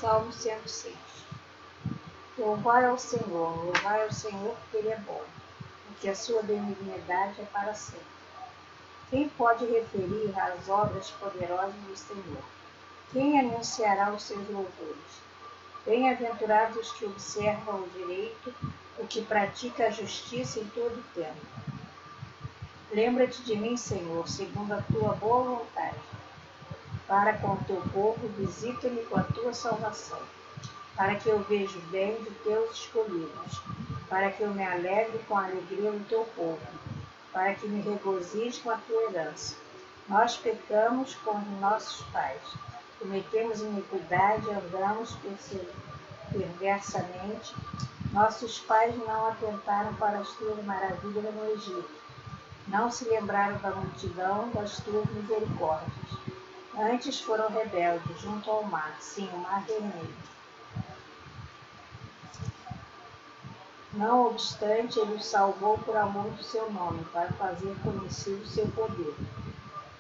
Salmo 106. Louvai ao Senhor porque Ele é bom, porque a sua benignidade é para sempre. Quem pode referir às obras poderosas do Senhor? Quem anunciará os seus louvores? Bem-aventurados os que observam o direito, o que pratica a justiça em todo o tempo. Lembra-te de mim, Senhor, segundo a tua boa vontade. Para com o teu povo, visita-me com a tua salvação, para que eu veja o bem de teus escolhidos, para que eu me alegre com a alegria do teu povo, para que me regozijes com a tua herança. Nós pecamos com os nossos pais, cometemos iniquidade, andamos perversamente. Nossos pais não atentaram para as tuas maravilhas no Egito, não se lembraram da multidão das tuas misericórdias. Antes foram rebeldes junto ao mar, sim, o mar vermelho. Não obstante, ele os salvou por amor do seu nome, para fazer conhecido o seu poder.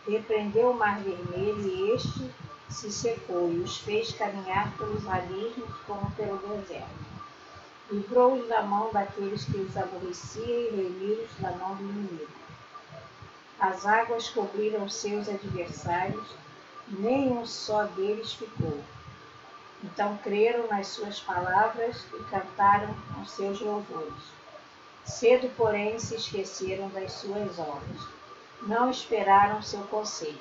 Repreendeu o mar vermelho e este se secou, e os fez caminhar pelos abismos como pelo deserto. Livrou-os da mão daqueles que os aborreciam e remiu-os da mão do inimigo. As águas cobriram seus adversários, nenhum só deles ficou. Então creram nas suas palavras e cantaram os seus louvores. Cedo, porém, se esqueceram das suas obras. Não esperaram seu conselho,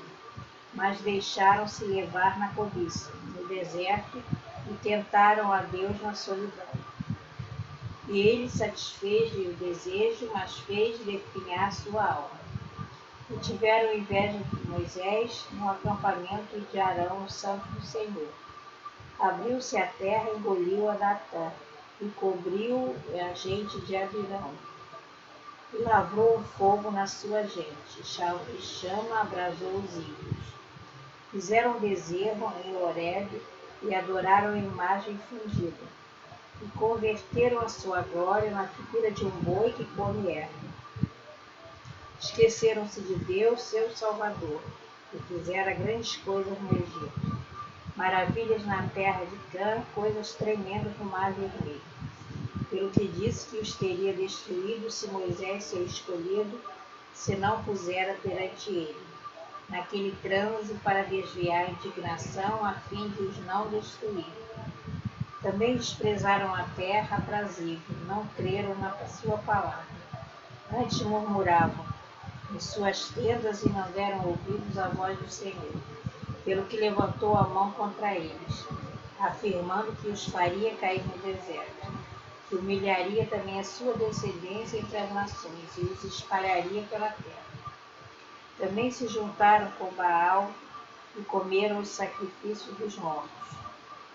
mas deixaram-se levar na cobiça, no deserto, e tentaram a Deus na solidão. E ele satisfez-lhe o desejo, mas fez definhar sua alma. E tiveram inveja de Moisés no acampamento de Arão, o santo do Senhor. Abriu-se a terra, engoliu a Datã, e cobriu a gente de Abirão. E lavrou o fogo na sua gente, e chama abrasou os ídolos. Fizeram bezerro em Horebe e adoraram a imagem fundida. E converteram a sua glória na figura de um boi que come erva. Esqueceram-se de Deus, seu Salvador, que fizera grandes coisas no Egito. Maravilhas na terra de Cã, coisas tremendas no mar vermelho. Pelo que disse que os teria destruído se Moisés, seu escolhido, se não pusera perante ele, naquele transe para desviar a indignação, a fim de os não destruir. Também desprezaram a terra aprazível, não creram na sua palavra. Antes murmuravam em suas tendas e não deram ouvidos à voz do Senhor, pelo que levantou a mão contra eles, afirmando que os faria cair no deserto, que humilharia também a sua descendência entre as nações e os espalharia pela terra. Também se juntaram com Baal e comeram os sacrifícios dos mortos.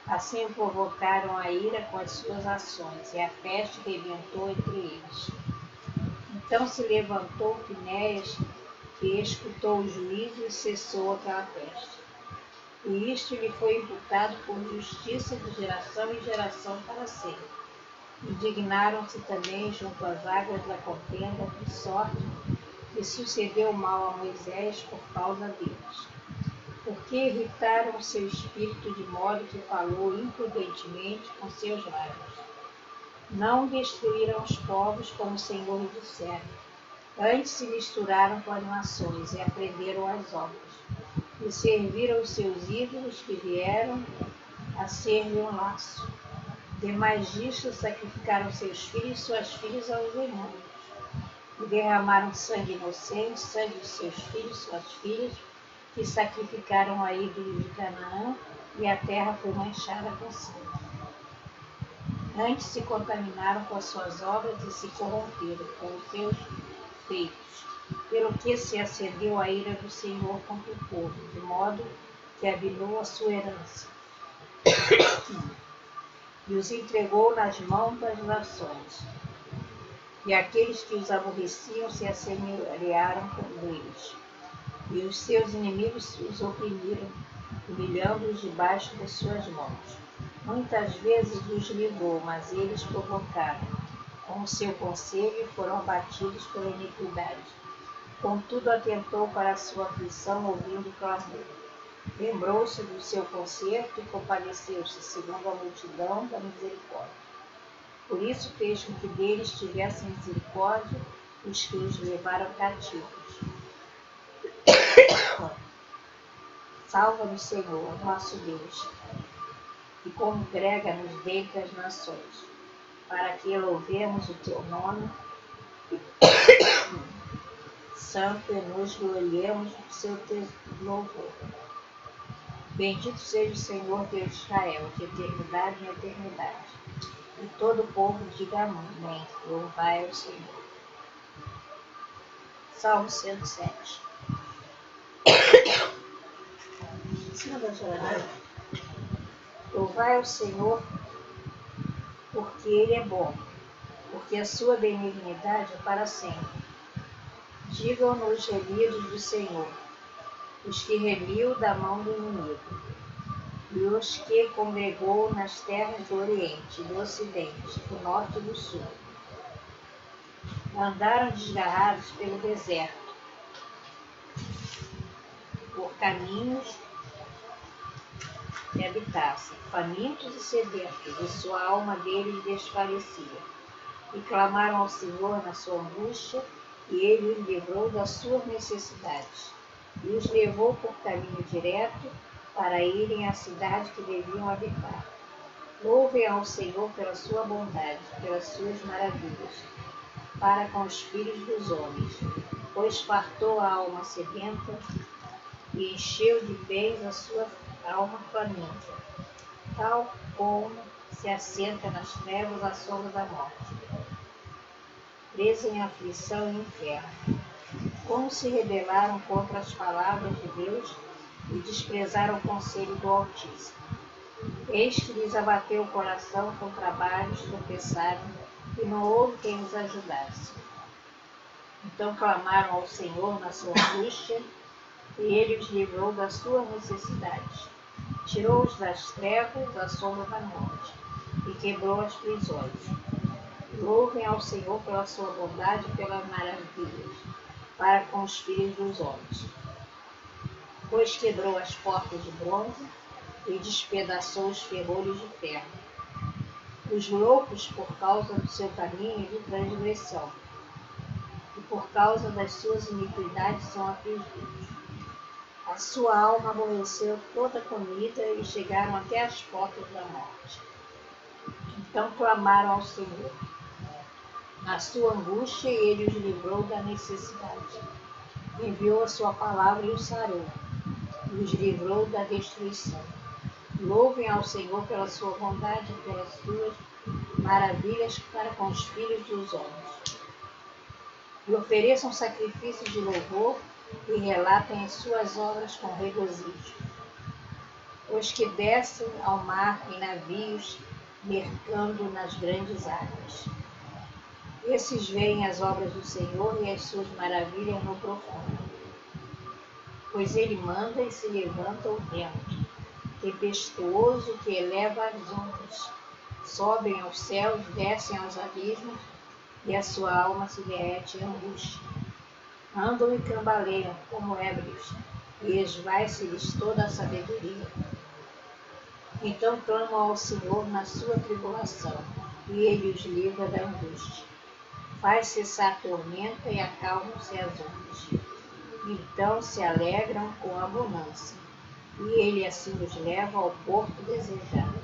Assim o provocaram a ira com as suas ações, e a peste rebentou entre eles. Então se levantou Finéias, que escutou o juízo e cessou aquela peste. E isto lhe foi imputado por justiça de geração em geração para sempre. Indignaram-se também junto às águas da contenda, de sorte que sucedeu mal a Moisés por causa deles. Porque irritaram seu espírito de modo que falou imprudentemente com seus lábios. Não destruíram os povos como o Senhor dissera. Antes se misturaram com as nações e aprenderam as obras. E serviram os seus ídolos que vieram a ser-lhe um laço. Demais disto, sacrificaram seus filhos e suas filhas aos demônios. E derramaram sangue inocente, sangue de seus filhos e suas filhas, que sacrificaram a ídolos de Canaã, e a terra foi manchada com sangue. Antes se contaminaram com as suas obras e se corromperam com os seus feitos, pelo que se acendeu a ira do Senhor contra o povo, de modo que avilou a sua herança, e os entregou nas mãos das nações. E aqueles que os aborreciam se assemelharam com eles, e os seus inimigos os oprimiram, humilhando-os debaixo das suas mãos. Muitas vezes os livrou, mas eles provocaram. Com o seu conselho foram abatidos pela iniquidade. Contudo, atentou para a sua aflição, ouvindo o clamor. Lembrou-se do seu conserto e compadeceu-se, segundo a multidão da misericórdia. Por isso fez com que deles tivessem misericórdia os que os levaram cativos. Salva-nos, Senhor, nosso Deus, e congrega-nos dentre as nações, para que louvemos o teu nome santo e nos gloriemos do seu louvor. Bendito seja o Senhor Deus de Israel, de eternidade em eternidade. E todo o povo diga amém. Louvai ao Senhor. Salmo 107. Louvai ao Senhor, porque Ele é bom, porque a sua benignidade é para sempre. Digam-no os remidos do Senhor, os que remiu da mão do inimigo, e os que congregou nas terras do Oriente, do Ocidente, do Norte e do Sul. Andaram desgarrados pelo deserto, por caminhos que habitassem, famintos e sedentos, e sua alma deles desfalecia. E clamaram ao Senhor na sua angústia, e Ele os livrou das suas necessidades, e os levou por caminho direto para irem à cidade que deviam habitar. Louvem ao Senhor pela sua bondade, pelas suas maravilhas, para com os filhos dos homens, pois fartou a alma sedenta e encheu de bens a sua alma faminta, tal como se assenta nas trevas a sombra da morte, presa em aflição e inferno. Como se rebelaram contra as palavras de Deus e desprezaram o conselho do Altíssimo. Eis que lhes abateu o coração com trabalhos, tropeçaram, e não houve quem os ajudasse. Então clamaram ao Senhor na sua angústia, e Ele os livrou das suas necessidades. Tirou-os das trevas, da sombra da morte, e quebrou as prisões. Louvem ao Senhor pela sua bondade e pelas maravilhas, para com os filhos dos homens. Pois quebrou as portas de bronze e despedaçou os ferrolhos de ferro. Os loucos, por causa do seu caminho de transgressão, e por causa das suas iniquidades são afligidos. A sua alma aborreceu toda a comida e chegaram até as portas da morte. Então clamaram ao Senhor na sua angústia, e Ele os livrou da necessidade. Enviou a sua palavra e os sarou, e os livrou da destruição. Louvem ao Senhor pela sua bondade e pelas suas maravilhas para com os filhos dos homens. E ofereçam sacrifícios de louvor e relatem as suas obras com regozijo. Os que descem ao mar em navios, mercando nas grandes águas. Esses veem as obras do Senhor e as suas maravilhas no profundo. Pois Ele manda e se levanta o vento, tempestuoso que eleva as ondas. Sobem aos céus, descem aos abismos, e a sua alma se derrete em angústia. Andam e cambaleiam como ébrios, e esvai-se-lhes toda a sabedoria. Então clamam ao Senhor na sua tribulação, e Ele os livra da angústia. Faz cessar a tormenta e acalmam-se as ondas. Então se alegram com abundância, e Ele assim os leva ao porto desejado.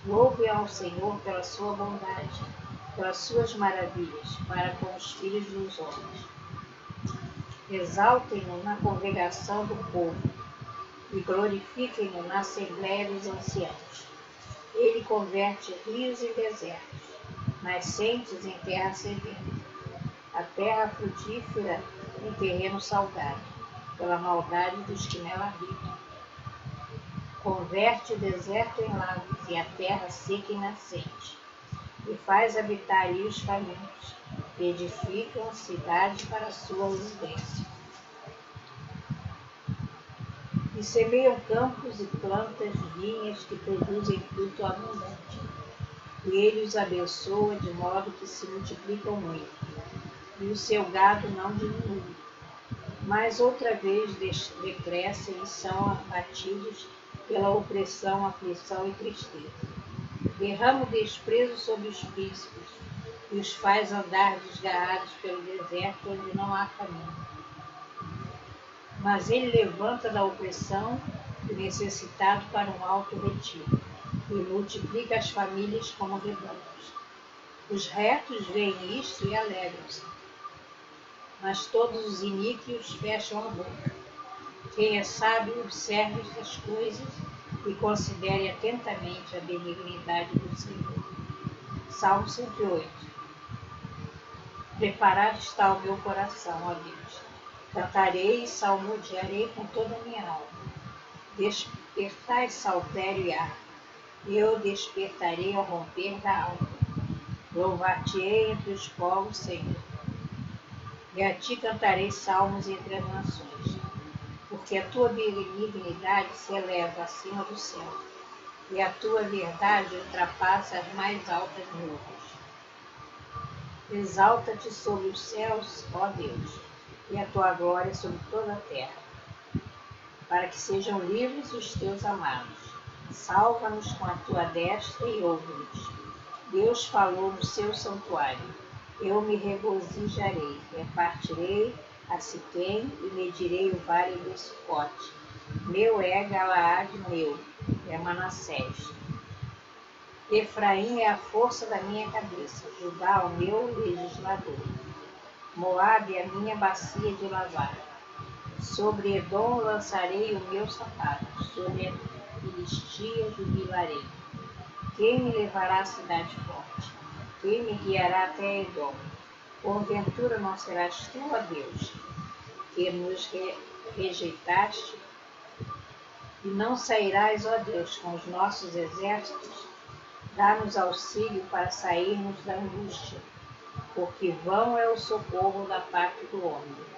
Louve ao Senhor pela sua bondade, pelas suas maravilhas, para com os filhos dos homens. Exaltem-no na congregação do povo, e glorifiquem-no na assembleia dos anciãos. Ele converte rios em desertos, nascentes em terra sedenta, a terra frutífera em terreno salgado, pela maldade dos que nela habitam. Converte o deserto em lagos e a terra seca em nascente, e faz habitar ali os famintos, e edificam a cidade para a sua residência. E semeiam campos e plantas vinhas que produzem fruto abundante. E Ele os abençoa de modo que se multiplicam muito, e o seu gado não diminui. Mas outra vez decrescem e são abatidos pela opressão, aflição e tristeza. Derrama o desprezo sobre os príncipes e os faz andar desgarrados pelo deserto onde não há caminho. Mas ele levanta da opressão o necessitado para um alto retiro e multiplica as famílias como rebanhos. Os retos veem isto e alegram-se, mas todos os iníquos fecham a boca. Quem é sábio observe estas coisas e considere atentamente a benignidade do Senhor. Salmo 108. Preparado está o meu coração, ó Deus. Cantarei e salmodiarei com toda a minha alma. Despertai saltério e harpa. Eu despertarei ao romper da alma. Louvar-te-ei entre os povos, Senhor. E a ti cantarei salmos entre as nações, porque a tua benignidade se eleva acima do céu, e a tua verdade ultrapassa as mais altas nuvens. Exalta-te sobre os céus, ó Deus, e a tua glória sobre toda a terra, para que sejam livres os teus amados. Salva-nos com a tua destra e ouve-nos. Deus falou no seu santuário. Eu me regozijarei, repartirei a Siquém e medirei o vale de Sucote. Meu é Galaade, meu é Manassés. Efraim é a força da minha cabeça, Judá o meu legislador. Moabe é a minha bacia de lavar. Sobre Edom lançarei o meu sapato, sobre a Filistia jubilarei. Quem me levará à cidade forte? Quem me guiará até Edom? Porventura não serás tu, ó Deus, que nos rejeitaste? E não sairás, ó Deus, com os nossos exércitos? Dá-nos auxílio para sairmos da angústia, porque vão é o socorro da parte do homem.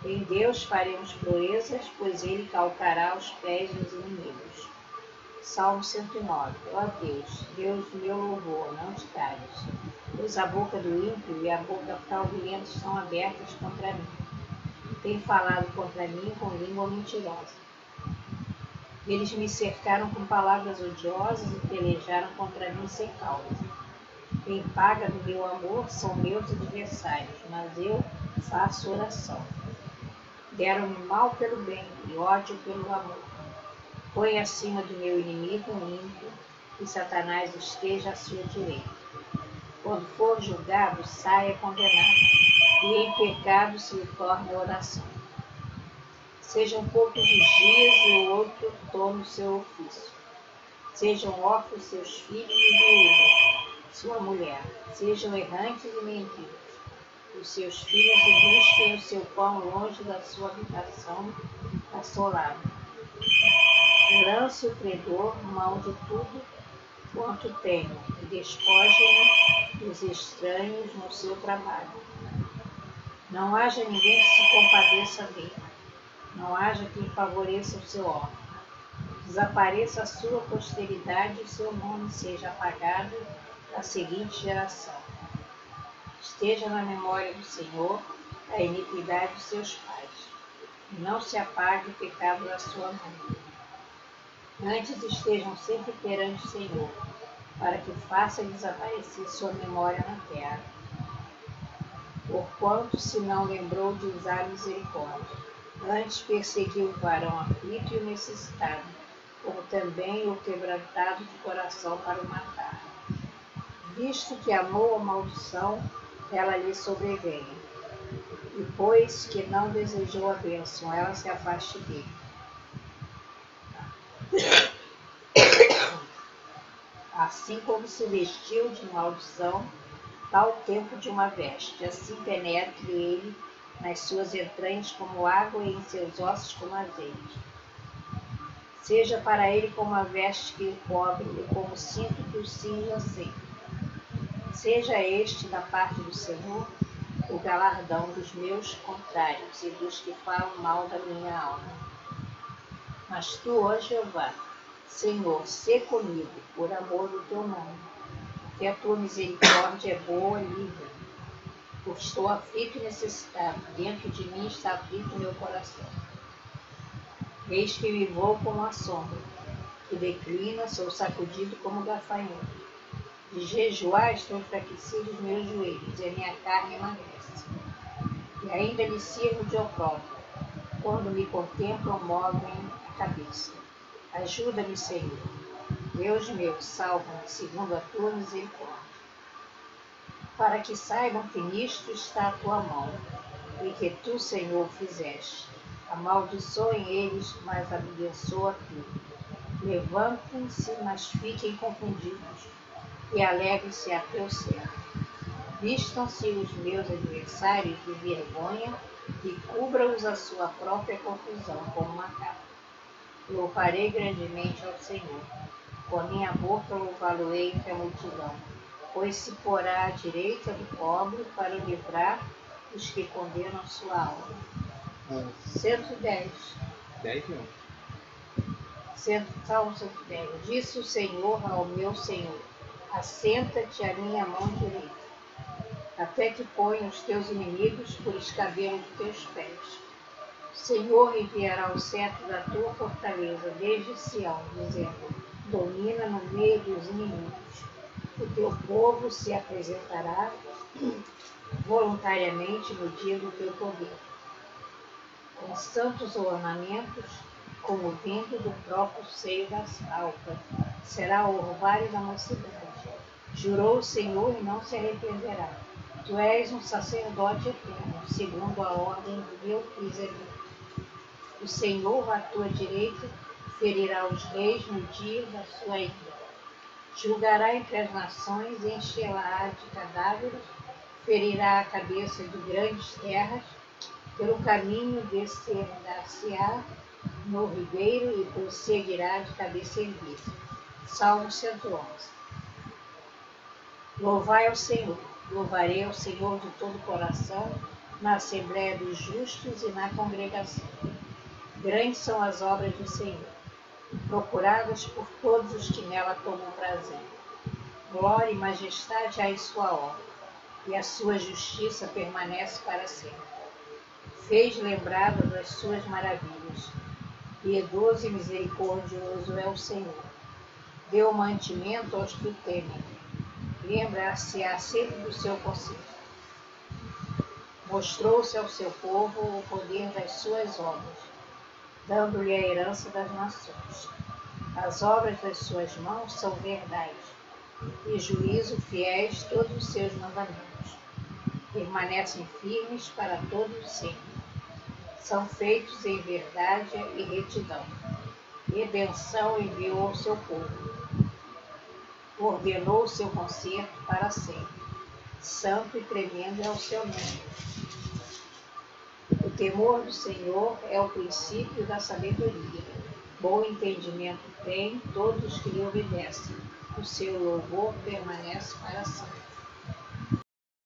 Em Deus faremos proezas, pois ele calcará os pés dos inimigos. Salmo 109. Ó Deus, Deus meu louvor, não te cales, pois a boca do ímpio e a boca fraudulenta estão abertas contra mim. Tem falado contra mim com língua mentirosa. Eles me cercaram com palavras odiosas e pelejaram contra mim sem causa. Em paga do meu amor são meus adversários, mas eu faço oração. Deram-me mal pelo bem e ódio pelo amor. Põe acima do meu inimigo um ímpio, e Satanás esteja à sua direita. Quando for julgado, saia condenado, e em pecado se lhe torne a oração. Sejam poucos os dias e o outro tome o seu ofício. Sejam órfãos seus filhos e viúva, sua mulher. Sejam errantes e mendigos, os seus filhos, e busquem o seu pão longe da sua habitação assolada. Lance o credor mão de tudo quanto tenho, e despojem-no os estranhos no seu trabalho. Não haja ninguém que se compadeça dele, não haja quem favoreça o seu órfão. Desapareça a sua posteridade e seu nome seja apagado da seguinte geração. Esteja na memória do Senhor a iniquidade de seus pais, e não se apague o pecado da sua mão. Antes estejam sempre perante o Senhor, para que faça desaparecer sua memória na terra. Porquanto se não lembrou de usar misericórdia, antes perseguiu o varão aflito e o necessitado, como também o quebrantado de coração para o matar. Visto que amou a maldição, ela lhe sobrevém, e pois que não desejou a bênção, ela se afaste dele. Assim como se vestiu de maldição, tal tempo de uma veste, assim penetre ele nas suas entranhas como água e em seus ossos como azeite. Seja para ele como a veste que o cobre e como o cinto que o cinja sempre. Seja este da parte do Senhor o galardão dos meus contrários e dos que falam mal da minha alma. Mas tu, ó Jeová, Senhor, sê comigo, por amor do teu nome, porque a tua misericórdia é boa e livre. porque estou aflito e necessitado. Dentro de mim está aflito o meu coração. Eis que me vou como a sombra, que declina, sou sacudido como gafanhoto. De jejuar estão enfraquecidos os meus joelhos, e a minha carne emagrece. E ainda lhe sirvo de opróbrio. Quando me contemplam, movem a cabeça. Ajuda-me, Senhor. Deus meu, salva-me, segundo a tua misericórdia. Para que saibam que nisto está a tua mão, e que tu, Senhor, fizeste. Amaldiçoem eles, mas abençoa tu. Levantem-se, mas fiquem confundidos, e alegrem-se a teu servo. Vistam-se os meus adversários de vergonha, e cubra-os a sua própria confusão, como uma capa. Louvarei grandemente ao Senhor. Com a minha boca louvá-lo-ei entre a multidão, pois se porá à direita do pobre para livrar os que condenam sua alma. 110. 10 não. Salmo 110. Disse o Senhor ao meu Senhor: assenta-te à minha mão direita, até que ponha os teus inimigos por escabelo de teus pés. O Senhor enviará o cetro da tua fortaleza desde Sião, dizendo: domina no meio dos inimigos. O teu povo se apresentará voluntariamente no dia do teu poder, com santos ornamentos, como vindo do próprio seio das alpas. Será o orvalho da mocidade. Jurou o Senhor e não se arrependerá. Tu és um sacerdote eterno, segundo a ordem de Melquisedeque. O Senhor, à tua direita, ferirá os reis no dia da sua ira. Julgará entre as nações e encherá de cadáveres, ferirá a cabeça de grandes terras, pelo caminho descer-dar-se-á no ribeiro e prosseguirá de cabeça erguida. Salmo 111. Louvai ao Senhor, louvarei ao Senhor de todo o coração, na assembléia dos justos e na congregação. Grandes são as obras do Senhor, procuradas por todos os que nela tomam prazer. Glória e majestade há em sua obra, e a sua justiça permanece para sempre. Fez lembrada das suas maravilhas. Piedoso e misericordioso é o Senhor. Deu mantimento aos que o temem. Lembrar-se-á sempre do seu conselho. Mostrou-se ao seu povo o poder das suas obras, dando-lhe a herança das nações. As obras das suas mãos são verdade, e juízo fiéis todos os seus mandamentos. Permanecem firmes para todos sempre. São feitos em verdade e retidão. Redenção enviou ao seu povo. Ordenou o seu conserto para sempre. Santo e tremendo é o seu nome. O temor do Senhor é o princípio da sabedoria. Bom entendimento tem todos os que lhe obedecem. O seu louvor permanece para sempre.